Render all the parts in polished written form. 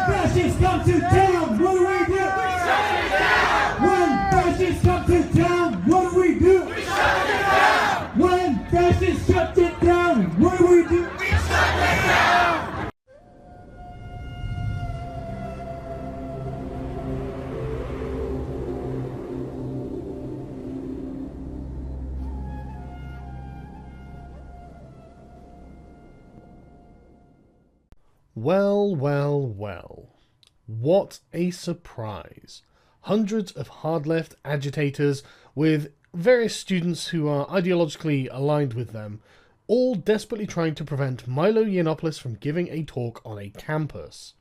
fascists come to town, what do we do? We shut it down! When fascists come to town, what do we do? We shut it down! When fascists shut it down, what do we do? We shut it down! Well, well, well. What a surprise. Hundreds of hard-left agitators with various students who are ideologically aligned with them, all desperately trying to prevent Milo Yiannopoulos from giving a talk on a campus.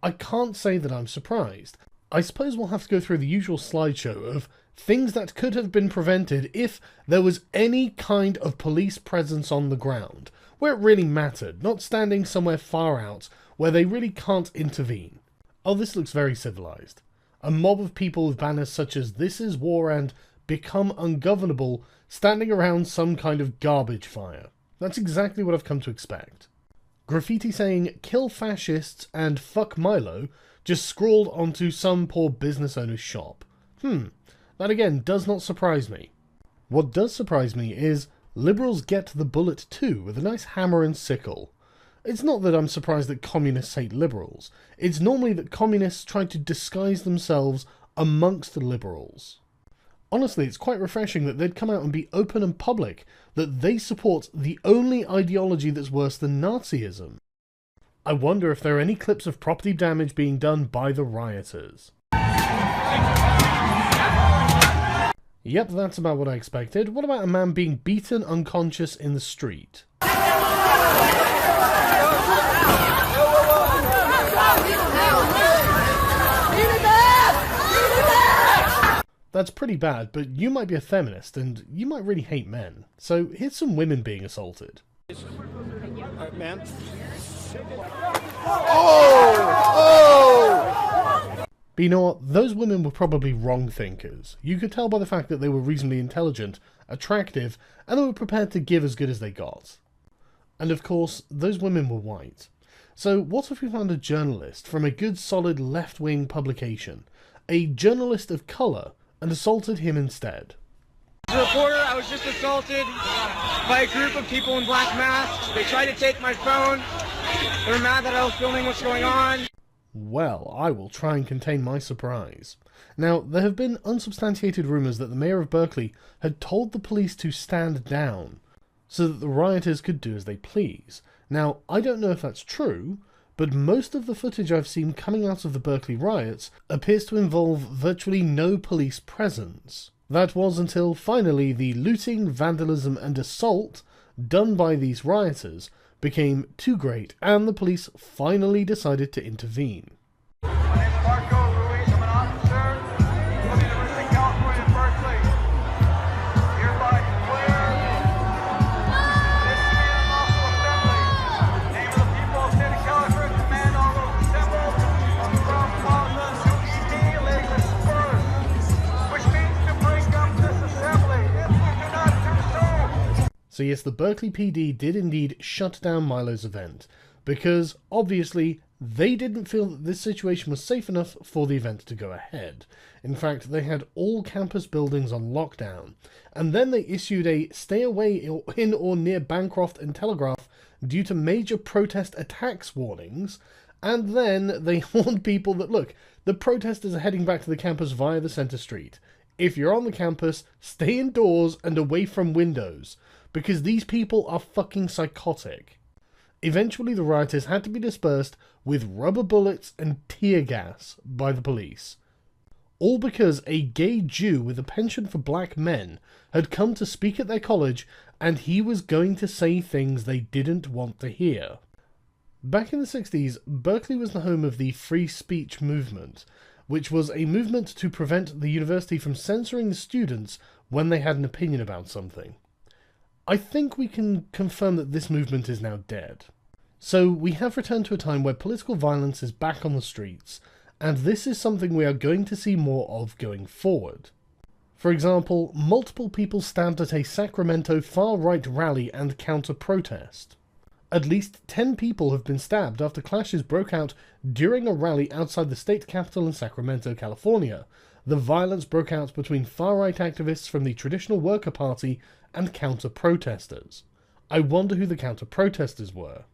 I can't say that I'm surprised. I suppose we'll have to go through the usual slideshow of things that could have been prevented if there was any kind of police presence on the ground, where it really mattered, not standing somewhere far out where they really can't intervene. Oh, this looks very civilized. A mob of people with banners such as "This is War" and "Become Ungovernable" standing around some kind of garbage fire. That's exactly what I've come to expect. Graffiti saying "Kill fascists" and "Fuck Milo" just scrawled onto some poor business owner's shop. That again does not surprise me. What does surprise me is liberals get the bullet too, with a nice hammer and sickle. It's not that I'm surprised that communists hate liberals. It's normally that communists try to disguise themselves amongst the liberals. Honestly, it's quite refreshing that they'd come out and be open and public that they support the only ideology that's worse than Nazism. I wonder if there are any clips of property damage being done by the rioters. Yep, that's about what I expected. What about a man being beaten unconscious in the street? That's pretty bad, but you might be a feminist, and you might really hate men. So here's some women being assaulted. Man. But you know what? Those women were probably wrong thinkers. You could tell by the fact that they were reasonably intelligent, attractive, and they were prepared to give as good as they got. And of course, those women were white. So what if we found a journalist from a good solid left-wing publication, a journalist of colour, and assaulted him instead? As a reporter, I was just assaulted by a group of people in black masks. They tried to take my phone. They were mad that I was filming what's going on. Well, I will try and contain my surprise. Now, there have been unsubstantiated rumours that the mayor of Berkeley had told the police to stand down, so that the rioters could do as they please. Now, I don't know if that's true, but most of the footage I've seen coming out of the Berkeley riots appears to involve virtually no police presence. That was until finally the looting, vandalism and assault done by these rioters became too great and the police finally decided to intervene. So yes, the Berkeley PD did indeed shut down Milo's event, because obviously they didn't feel that this situation was safe enough for the event to go ahead. In fact, they had all campus buildings on lockdown, and then they issued a stay away in or near Bancroft and Telegraph due to major protest attacks warnings, and then they warned people that, look, the protesters are heading back to the campus via the center street. If you're on the campus, stay indoors and away from windows, because these people are fucking psychotic. Eventually the rioters had to be dispersed with rubber bullets and tear gas by the police. All because a gay Jew with a penchant for black men had come to speak at their college and he was going to say things they didn't want to hear. Back in the 60s, Berkeley was the home of the free speech movement, which was a movement to prevent the university from censoring the students when they had an opinion about something. I think we can confirm that this movement is now dead. So we have returned to a time where political violence is back on the streets, and this is something we are going to see more of going forward. For example, multiple people stabbed at a Sacramento far-right rally and counter-protest. At least 10 people have been stabbed after clashes broke out during a rally outside the state capitol in Sacramento, California. The violence broke out between far-right activists from the Traditional Worker Party and counter-protesters. I wonder who the counter-protesters were.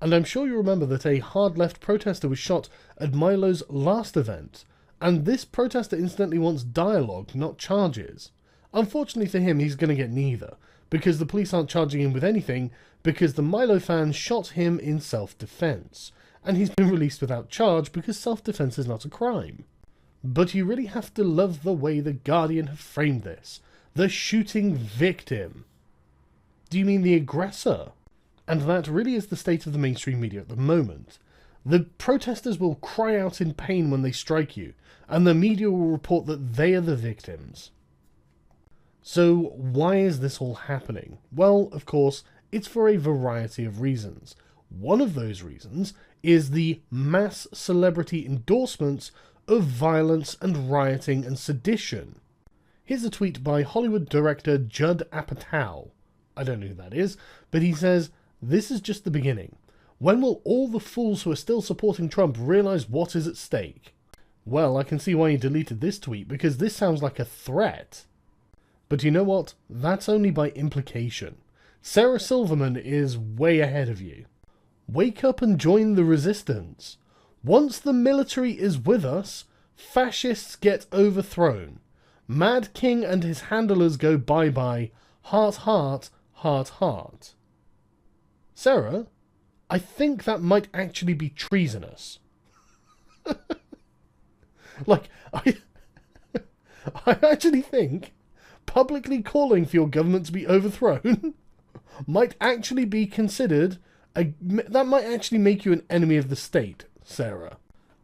And I'm sure you remember that a hard-left protester was shot at Milo's last event, and this protester incidentally wants dialogue, not charges. Unfortunately for him, he's going to get neither, because the police aren't charging him with anything, because the Milo fan shot him in self-defense, and he's been released without charge because self-defense is not a crime. But you really have to love the way The Guardian have framed this. The shooting victim. Do you mean the aggressor? And that really is the state of the mainstream media at the moment. The protesters will cry out in pain when they strike you, and the media will report that they are the victims. So why is this all happening? Well, of course, it's for a variety of reasons. One of those reasons is the mass celebrity endorsements of violence and rioting and sedition. Here's a tweet by Hollywood director Judd Apatow. I don't know who that is, but he says, "This is just the beginning. When will all the fools who are still supporting Trump realize what is at stake?" Well, I can see why he deleted this tweet, because this sounds like a threat. But you know what? That's only by implication. Sarah Silverman is way ahead of you. Wake up and join the resistance. Once the military is with us, fascists get overthrown. Mad King and his handlers go bye-bye. Heart, heart, heart, heart. Sarah, I think that might actually be treasonous. Like, I actually think publicly calling for your government to be overthrown might actually be considered that might actually make you an enemy of the state, Sarah.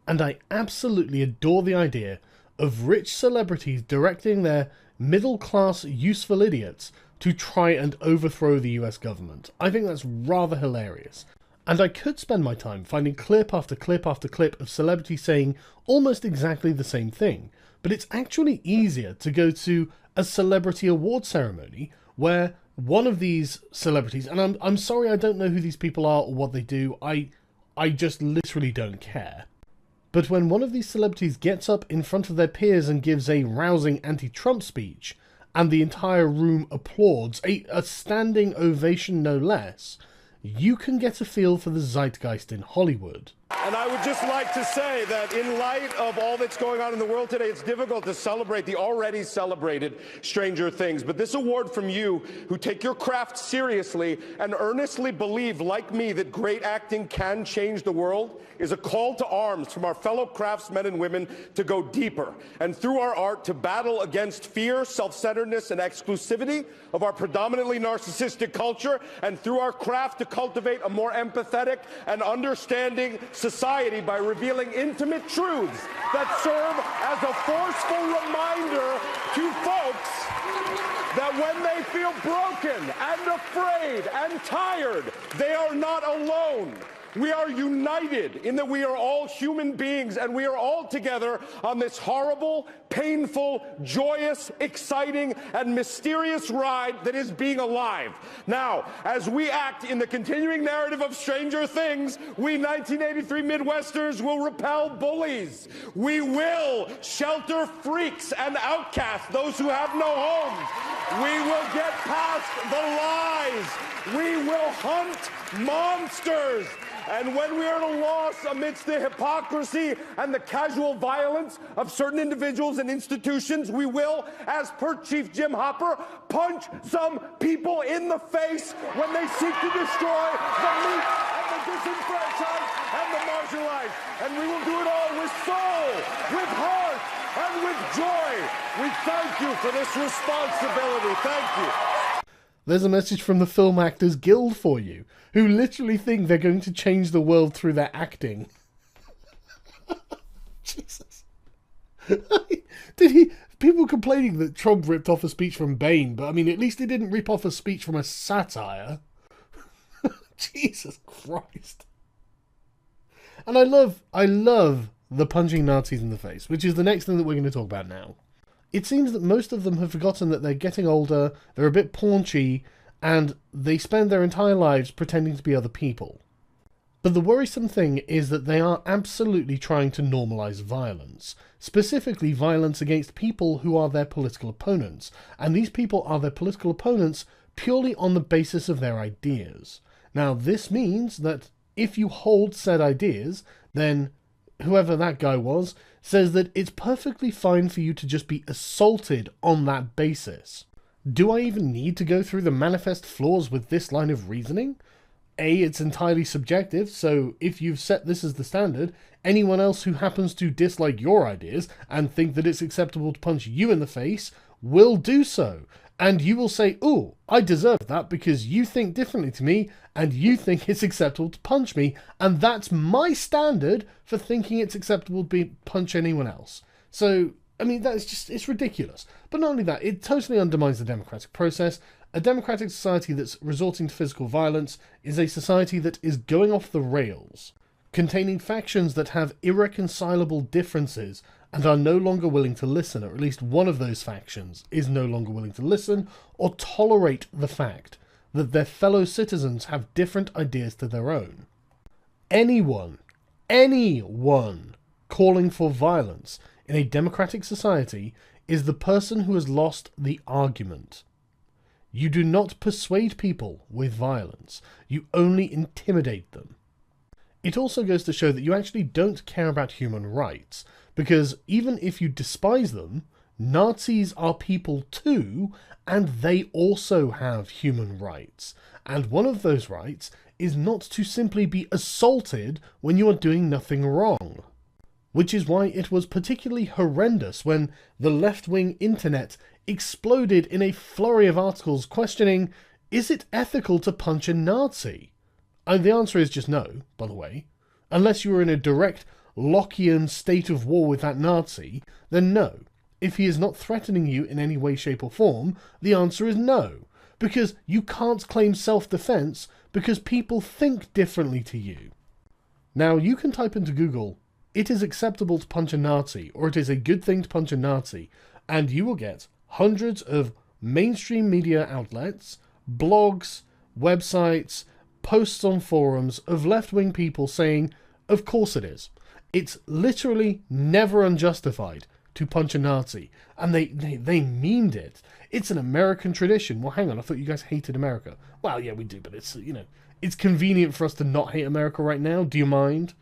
And I absolutely adore the idea of rich celebrities directing their middle-class useful idiots to try and overthrow the US government. I think that's rather hilarious. And I could spend my time finding clip after clip after clip of celebrities saying almost exactly the same thing, but it's actually easier to go to a celebrity award ceremony where one of these celebrities, and I'm sorry I don't know who these people are or what they do, I just literally don't care. But when one of these celebrities gets up in front of their peers and gives a rousing anti-Trump speech, and the entire room applauds, a standing ovation no less, you can get a feel for the zeitgeist in Hollywood. And I would just like to say that in light of all that's going on in the world today, it's difficult to celebrate the already celebrated Stranger Things. But this award from you, who take your craft seriously and earnestly believe, like me, that great acting can change the world, is a call to arms from our fellow craftsmen and women to go deeper, and through our art to battle against fear, self-centeredness, and exclusivity of our predominantly narcissistic culture, and through our craft to cultivate a more empathetic and understanding society by revealing intimate truths that serve as a forceful reminder to folks that when they feel broken and afraid and tired, they are not alone. We are united in that we are all human beings, and we are all together on this horrible, painful, joyous, exciting, and mysterious ride that is being alive. Now, as we act in the continuing narrative of Stranger Things, we 1983 Midwesters will repel bullies. We will shelter freaks and outcasts, those who have no homes. We will get past the lies. We will hunt monsters. And when we are at a loss amidst the hypocrisy and the casual violence of certain individuals and institutions, we will, as per Chief Jim Hopper, punch some people in the face when they seek to destroy the meek and the disenfranchised and the marginalized. And we will do it all with soul, with heart, and with joy. We thank you for this responsibility. Thank you. There's a message from the Film Actors Guild for you, who literally think they're going to change the world through their acting. Jesus. People complaining that Trump ripped off a speech from Bane, but I mean, at least he didn't rip off a speech from a satire. Jesus Christ. And I love the punching Nazis in the face, which is the next thing that we're going to talk about now. It seems that most of them have forgotten that they're getting older, they're a bit paunchy, and they spend their entire lives pretending to be other people. But the worrisome thing is that they are absolutely trying to normalize violence, specifically violence against people who are their political opponents, and these people are their political opponents purely on the basis of their ideas. Now, this means that if you hold said ideas, then whoever that guy was says that it's perfectly fine for you to just be assaulted on that basis. Do I even need to go through the manifest flaws with this line of reasoning? A, it's entirely subjective, so if you've set this as the standard, anyone else who happens to dislike your ideas and think that it's acceptable to punch you in the face will do so. And you will say, "Ooh, I deserve that because you think differently to me and you think it's acceptable to punch me, and that's my standard for thinking it's acceptable to punch anyone else." So, I mean, that's just, it's ridiculous. But not only that, it totally undermines the democratic process. A democratic society that's resorting to physical violence is a society that is going off the rails, containing factions that have irreconcilable differences and are no longer willing to listen, or at least one of those factions is no longer willing to listen or tolerate the fact that their fellow citizens have different ideas to their own. Anyone calling for violence in a democratic society is the person who has lost the argument. You do not persuade people with violence, you only intimidate them. It also goes to show that you actually don't care about human rights, because even if you despise them, Nazis are people too, and they also have human rights. And one of those rights is not to simply be assaulted when you are doing nothing wrong. Which is why it was particularly horrendous when the left-wing internet exploded in a flurry of articles questioning, is it ethical to punch a Nazi? And the answer is just no, by the way. Unless you were in a direct Lockean state of war with that Nazi, then no. If he is not threatening you in any way, shape or form, the answer is no. Because you can't claim self-defense because people think differently to you. Now, you can type into Google, "It is acceptable to punch a Nazi," or "It is a good thing to punch a Nazi," and you will get hundreds of mainstream media outlets, blogs, websites, posts on forums of left-wing people saying, of course it is. It's literally never unjustified to punch a Nazi. And they memed it. It's an American tradition. Well, hang on, I thought you guys hated America. Well, yeah, we do, but it's, it's convenient for us to not hate America right now. Do you mind?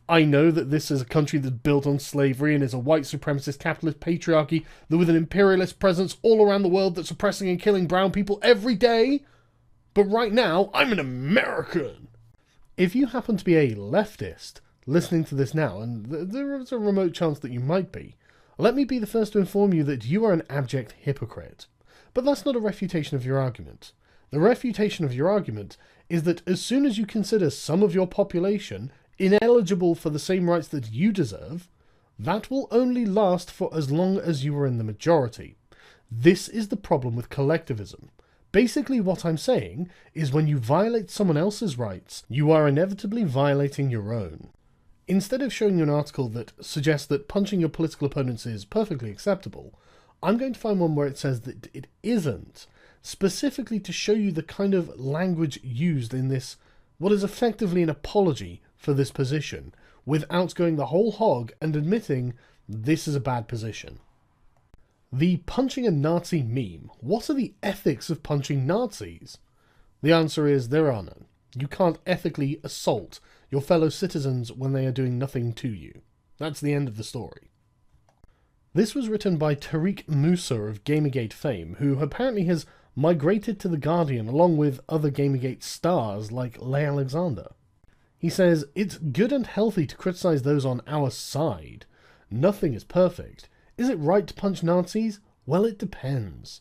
I know that this is a country that's built on slavery and is a white supremacist capitalist patriarchy that with an imperialist presence all around the world that's oppressing and killing brown people every day. But right now, I'm an American. If you happen to be a leftist listening to this now, and there is a remote chance that you might be, let me be the first to inform you that you are an abject hypocrite. But that's not a refutation of your argument. The refutation of your argument is that as soon as you consider some of your population ineligible for the same rights that you deserve, that will only last for as long as you are in the majority. This is the problem with collectivism. Basically what I'm saying is when you violate someone else's rights, you are inevitably violating your own. Instead of showing you an article that suggests that punching your political opponents is perfectly acceptable, I'm going to find one where it says that it isn't, specifically to show you the kind of language used in this, what is effectively an apology for this position, without going the whole hog and admitting this is a bad position. The punching a Nazi meme. What are the ethics of punching Nazis? The answer is there are none. You can't ethically assault your fellow citizens when they are doing nothing to you. That's the end of the story. This was written by Tariq Musa of Gamergate fame, who apparently has migrated to The Guardian along with other Gamergate stars like Leigh Alexander. He says, "It's good and healthy to criticize those on our side. Nothing is perfect. Is it right to punch Nazis? Well, it depends.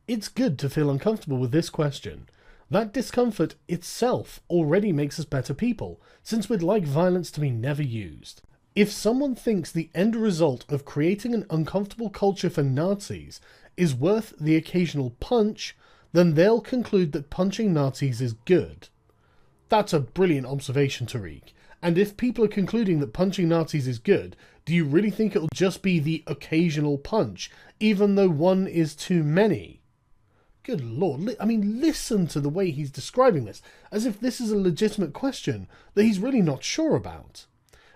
It's good to feel uncomfortable with this question. That discomfort itself already makes us better people, since we'd like violence to be never used. If someone thinks the end result of creating an uncomfortable culture for Nazis is worth the occasional punch, then they'll conclude that punching Nazis is good." That's a brilliant observation, Tariq. And if people are concluding that punching Nazis is good, do you really think it'll just be the occasional punch, even though one is too many? Good Lord, I mean, listen to the way he's describing this, as if this is a legitimate question that he's really not sure about.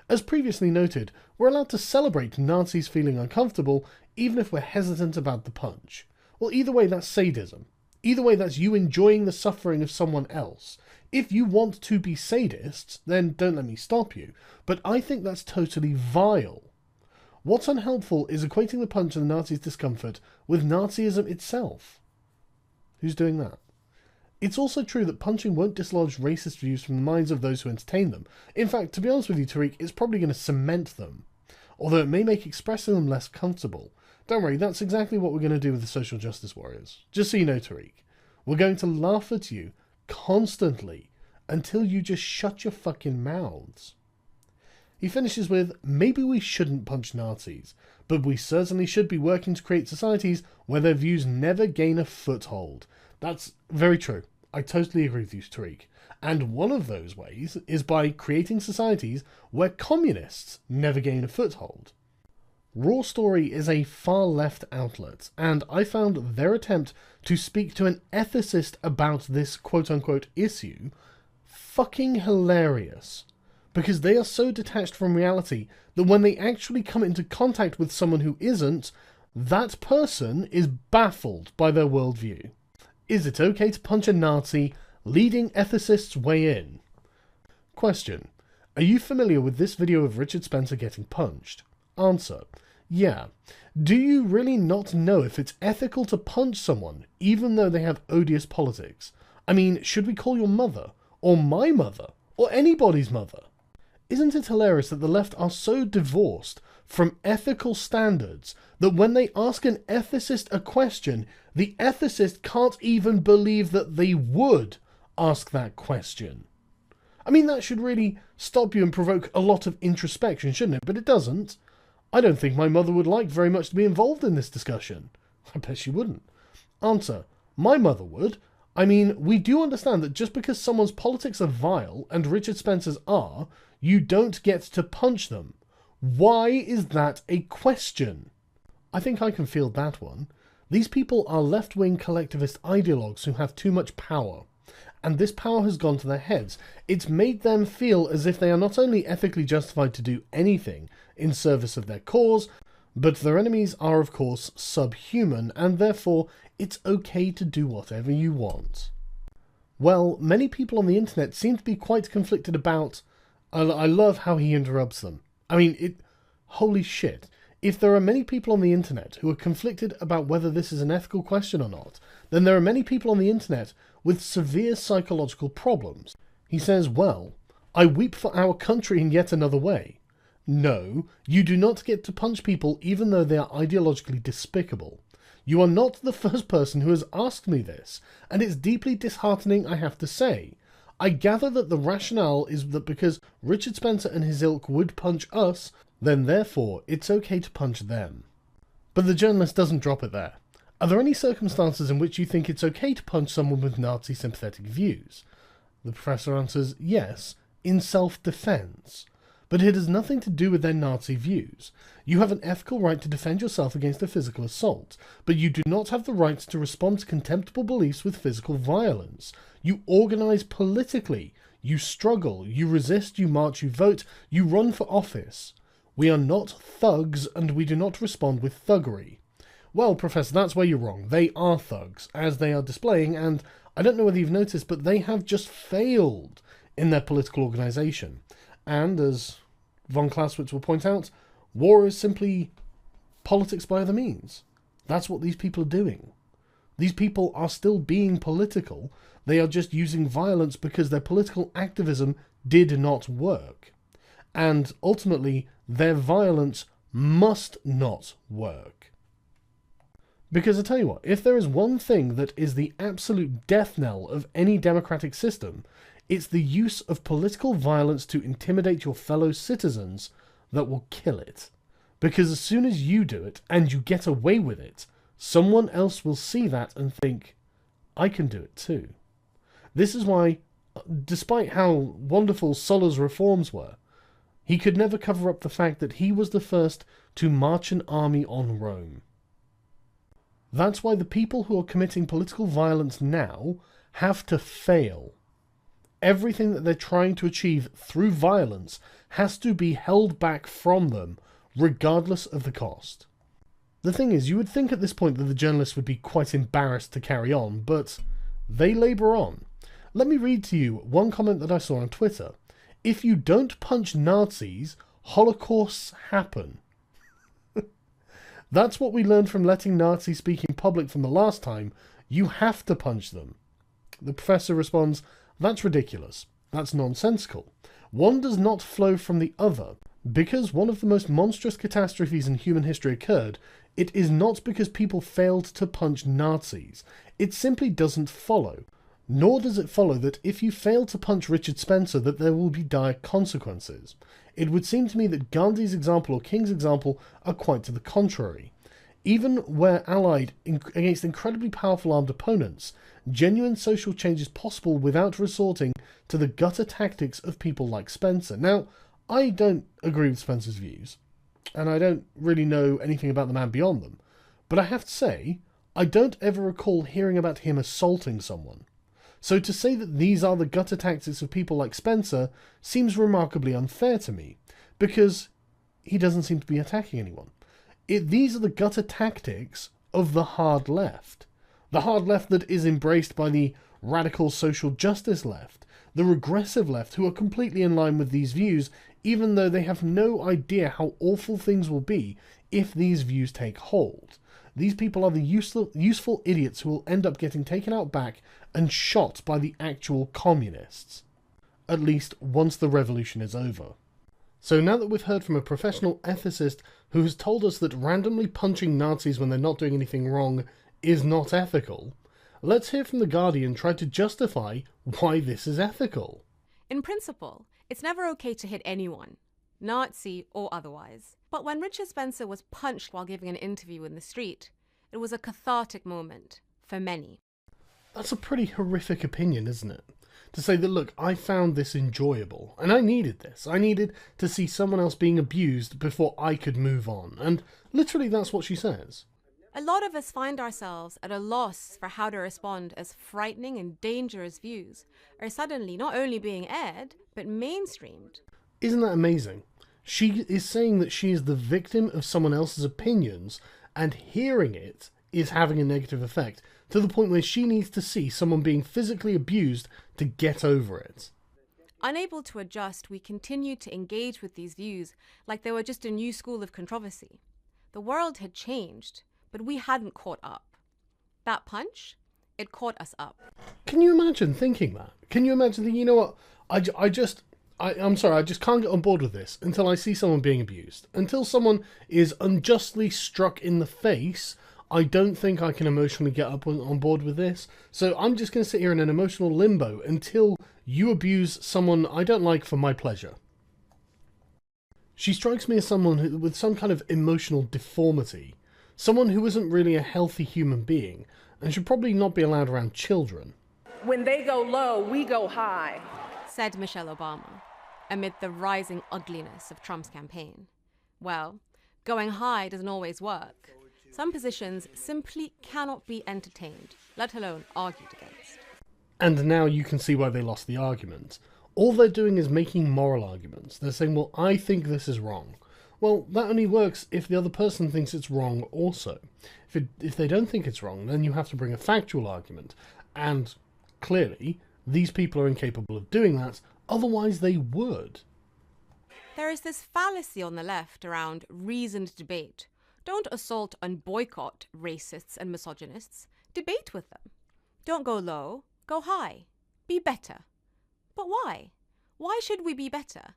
As previously noted, we're allowed to celebrate Nazis feeling uncomfortable, even if we're hesitant about the punch. Well, either way, that's sadism. Either way, that's you enjoying the suffering of someone else. If you want to be sadists, then don't let me stop you, but I think that's totally vile. What's unhelpful is equating the punch and the Nazis' discomfort with Nazism itself. Who's doing that? It's also true that punching won't dislodge racist views from the minds of those who entertain them. In fact, to be honest with you, Tariq, it's probably going to cement them, although it may make expressing them less comfortable. Don't worry, that's exactly what we're going to do with the social justice warriors. Just so you know, Tariq, we're going to laugh at you constantly until you just shut your fucking mouths. He finishes with, maybe we shouldn't punch Nazis, but we certainly should be working to create societies where their views never gain a foothold. That's very true. I totally agree with you, Tariq. And one of those ways is by creating societies where communists never gain a foothold. Raw Story is a far-left outlet, and I found their attempt to speak to an ethicist about this quote-unquote issue fucking hilarious, because they are so detached from reality that when they actually come into contact with someone who isn't, that person is baffled by their worldview. Is it okay to punch a Nazi? Leading ethicists weigh in. Question. Are you familiar with this video of Richard Spencer getting punched? Answer. Yeah. Do you really not know if it's ethical to punch someone, even though they have odious politics? I mean, should we call your mother? Or my mother? Or anybody's mother? Isn't it hilarious that the left are so divorced from ethical standards that when they ask an ethicist a question, the ethicist can't even believe that they would ask that question? I mean, that should really stop you and provoke a lot of introspection, shouldn't it? But it doesn't. I don't think my mother would like very much to be involved in this discussion. I bet she wouldn't. Answer. My mother would. I mean, we do understand that just because someone's politics are vile, and Richard Spencer's are, you don't get to punch them. Why is that a question? I think I can field that one. These people are left-wing collectivist ideologues who have too much power, and this power has gone to their heads. It's made them feel as if they are not only ethically justified to do anything in service of their cause, but their enemies are, of course, subhuman, and therefore it's okay to do whatever you want. Well, many people on the internet seem to be quite conflicted about... I love how he interrupts them. I mean, holy shit. If there are many people on the internet who are conflicted about whether this is an ethical question or not, then there are many people on the internet with severe psychological problems. He says, well, I weep for our country in yet another way. No, you do not get to punch people even though they are ideologically despicable. You are not the first person who has asked me this, and it's deeply disheartening, I have to say. I gather that the rationale is that because Richard Spencer and his ilk would punch us, then therefore it's okay to punch them. But the journalist doesn't drop it there. Are there any circumstances in which you think it's okay to punch someone with Nazi sympathetic views? The professor answers, yes, in self-defense. But it has nothing to do with their Nazi views. You have an ethical right to defend yourself against a physical assault, but you do not have the right to respond to contemptible beliefs with physical violence. You organise politically. You struggle. You resist. You march. You vote. You run for office. We are not thugs, and we do not respond with thuggery. Well, Professor, that's where you're wrong. They are thugs, as they are displaying, and I don't know whether you've noticed, but they have just failed in their political organisation. And, as von Clausewitz will point out, war is simply politics by other means. That's what these people are doing. These people are still being political. They are just using violence because their political activism did not work. And ultimately, their violence must not work. Because I tell you what, if there is one thing that is the absolute death knell of any democratic system, it's the use of political violence to intimidate your fellow citizens that will kill it. Because as soon as you do it, and you get away with it, someone else will see that and think, I can do it too. This is why, despite how wonderful Sulla's reforms were, he could never cover up the fact that he was the first to march an army on Rome. That's why the people who are committing political violence now have to fail. Everything that they're trying to achieve through violence has to be held back from them, regardless of the cost. The thing is, you would think at this point that the journalists would be quite embarrassed to carry on, but they labour on. Let me read to you one comment that I saw on Twitter. If you don't punch Nazis, Holocausts happen. That's what we learned from letting Nazis speak in public from the last time. You have to punch them. The professor responds, that's ridiculous. That's nonsensical. One does not flow from the other. Because one of the most monstrous catastrophes in human history occurred, it is not because people failed to punch Nazis. It simply doesn't follow. Nor does it follow that if you fail to punch Richard Spencer that there will be dire consequences. It would seem to me that Gandhi's example or King's example are quite to the contrary. Even where allied against incredibly powerful armed opponents, genuine social change is possible without resorting to the gutter tactics of people like Spencer. Now, I don't agree with Spencer's views, and I don't really know anything about the man beyond them, but I have to say, I don't ever recall hearing about him assaulting someone. So to say that these are the gutter tactics of people like Spencer seems remarkably unfair to me, because he doesn't seem to be attacking anyone. These are the gutter tactics of the hard left. The hard left that is embraced by the radical social justice left, the regressive left who are completely in line with these views, even though they have no idea how awful things will be if these views take hold. These people are the useful idiots who will end up getting taken out back and shot by the actual communists. At least once the revolution is over. So now that we've heard from a professional ethicist who has told us that randomly punching Nazis when they're not doing anything wrong is not ethical, let's hear from The Guardian try to justify why this is ethical. In principle, it's never okay to hit anyone, Nazi or otherwise. But when Richard Spencer was punched while giving an interview in the street, it was a cathartic moment for many. That's a pretty horrific opinion, isn't it? To say that, look, I found this enjoyable, and I needed this. I needed to see someone else being abused before I could move on. And literally that's what she says. A lot of us find ourselves at a loss for how to respond as frightening and dangerous views are suddenly not only being aired, but mainstreamed. Isn't that amazing? She is saying that she is the victim of someone else's opinions, and hearing it is having a negative effect, to the point where she needs to see someone being physically abused to get over it. Unable to adjust, we continued to engage with these views like they were just a new school of controversy. The world had changed, but we hadn't caught up. That punch, it caught us up. Can you imagine thinking that? Can you imagine that, you know what, I'm sorry, I just can't get on board with this until I see someone being abused. Until someone is unjustly struck in the face, I don't think I can emotionally get up on board with this. So I'm just going to sit here in an emotional limbo until you abuse someone I don't like for my pleasure. She strikes me as someone with some kind of emotional deformity. Someone who isn't really a healthy human being, and should probably not be allowed around children. When they go low, we go high, said Michelle Obama, amid the rising ugliness of Trump's campaign. Well, going high doesn't always work. Some positions simply cannot be entertained, let alone argued against. And now you can see why they lost the argument. All they're doing is making moral arguments. They're saying, well, I think this is wrong. Well, that only works if the other person thinks it's wrong also. If they don't think it's wrong, then you have to bring a factual argument. And clearly, these people are incapable of doing that, otherwise they would. There is this fallacy on the left around reasoned debate. Don't assault and boycott racists and misogynists. Debate with them. Don't go low, go high. Be better. But why? Why should we be better?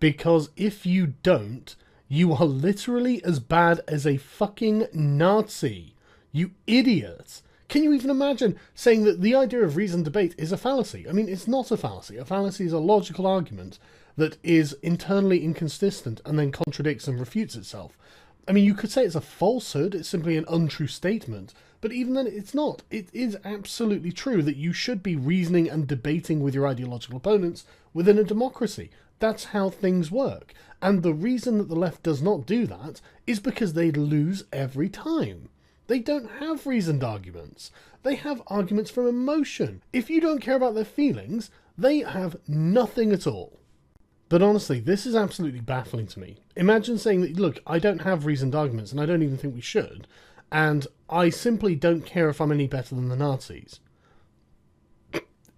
Because if you don't, you are literally as bad as a fucking Nazi. You idiot. Can you even imagine saying that the idea of reasoned debate is a fallacy? I mean, it's not a fallacy. A fallacy is a logical argument that is internally inconsistent and then contradicts and refutes itself. I mean, you could say it's a falsehood, it's simply an untrue statement, but even then it's not. It is absolutely true that you should be reasoning and debating with your ideological opponents within a democracy. That's how things work. And the reason that the left does not do that is because they lose every time. They don't have reasoned arguments. They have arguments from emotion. If you don't care about their feelings, they have nothing at all. But honestly, this is absolutely baffling to me. Imagine saying that, look, I don't have reasoned arguments, and I don't even think we should, and I simply don't care if I'm any better than the Nazis.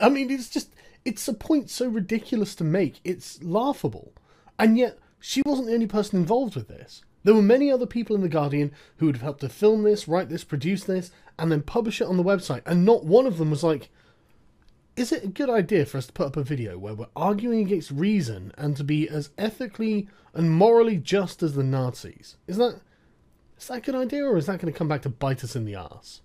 I mean, it's a point so ridiculous to make, it's laughable. And yet, she wasn't the only person involved with this. There were many other people in The Guardian who would have helped to film this, write this, produce this, and then publish it on the website, and not one of them was like, is it a good idea for us to put up a video where we're arguing against reason and to be as ethically and morally just as the Nazis? Is that a good idea, or is that going to come back to bite us in the arse?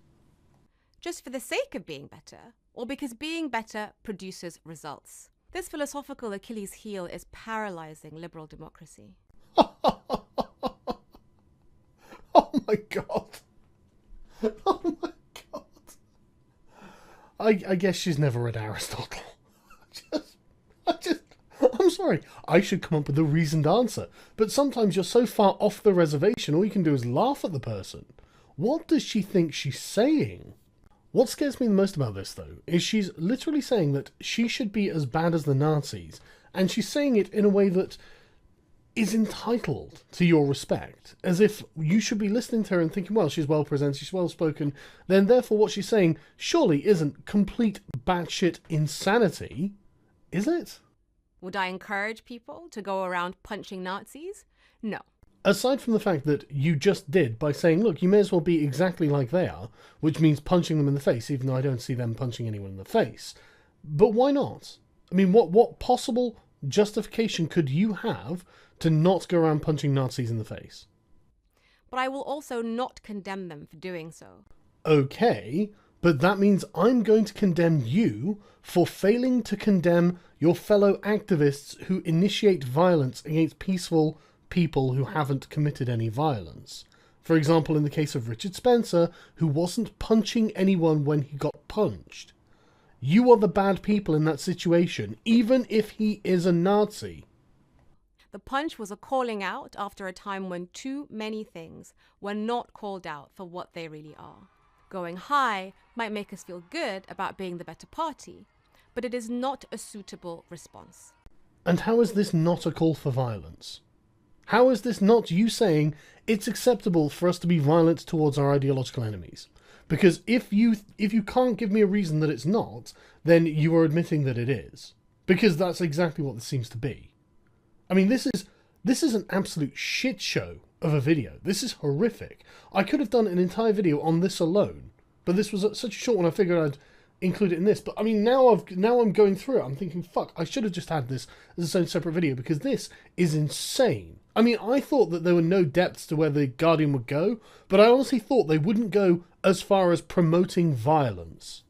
Just for the sake of being better, or because being better produces results. This philosophical Achilles heel is paralyzing liberal democracy. Oh my God. Oh my God. I guess she's never read Aristotle. I'm sorry. I should come up with a reasoned answer. But sometimes you're so far off the reservation, all you can do is laugh at the person. What does she think she's saying? What scares me the most about this, though, is she's literally saying that she should be as bad as the Nazis, and she's saying it in a way that is entitled to your respect, as if you should be listening to her and thinking, well, she's well presented, she's well spoken, then therefore what she's saying surely isn't complete batshit insanity, is it? Would I encourage people to go around punching Nazis? No. Aside from the fact that you just did by saying, look, you may as well be exactly like they are, which means punching them in the face, even though I don't see them punching anyone in the face. But why not? I mean, what possible justification could you have to not go around punching Nazis in the face? But I will also not condemn them for doing so. Okay, but that means I'm going to condemn you for failing to condemn your fellow activists who initiate violence against peaceful people who haven't committed any violence. For example, in the case of Richard Spencer, who wasn't punching anyone when he got punched. You are the bad people in that situation, even if he is a Nazi. The punch was a calling out after a time when too many things were not called out for what they really are. Going high might make us feel good about being the better party, but it is not a suitable response. And how is this not a call for violence? How is this not you saying it's acceptable for us to be violent towards our ideological enemies? Because if you can't give me a reason that it's not, then you are admitting that it is. Because that's exactly what this seems to be. I mean, this is an absolute shit show of a video. This is horrific. I could have done an entire video on this alone, but this was such a short one I figured I'd include it in this. But I mean, now I'm going through it. I'm thinking, fuck, I should have just had this as its own separate video because this is insane. I mean, I thought that there were no depths to where the Guardian would go, but I honestly thought they wouldn't go as far as promoting violence.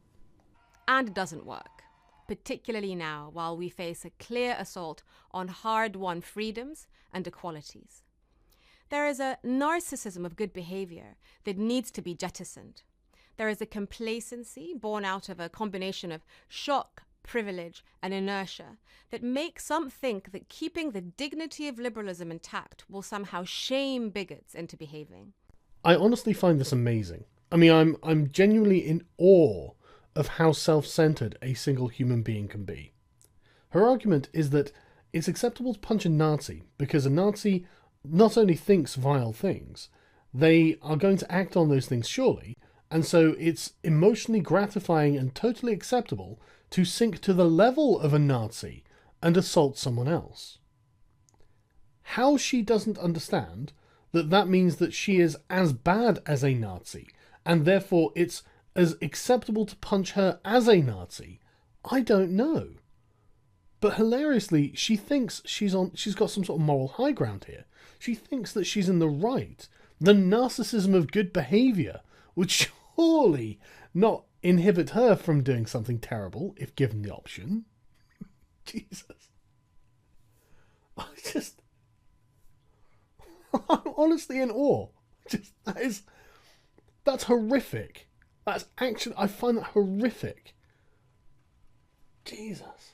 And it doesn't work, particularly now while we face a clear assault on hard-won freedoms and equalities. There is a narcissism of good behavior that needs to be jettisoned. There is a complacency born out of a combination of shock, privilege, and inertia that makes some think that keeping the dignity of liberalism intact will somehow shame bigots into behaving. I honestly find this amazing. I mean, I'm genuinely in awe of how self-centered a single human being can be. Her argument is that it's acceptable to punch a Nazi because a Nazi not only thinks vile things, they are going to act on those things surely, and so it's emotionally gratifying and totally acceptable to sink to the level of a Nazi and assault someone else. How she doesn't understand that means that she is as bad as a Nazi, and therefore it's as acceptable to punch her as a Nazi, I don't know. But hilariously, she thinks she's got some sort of moral high ground here. She thinks that she's in the right. The narcissism of good behaviour would surely not inhibit her from doing something terrible if given the option. Jesus. I'm honestly in awe. That's horrific. I find that horrific. Jesus.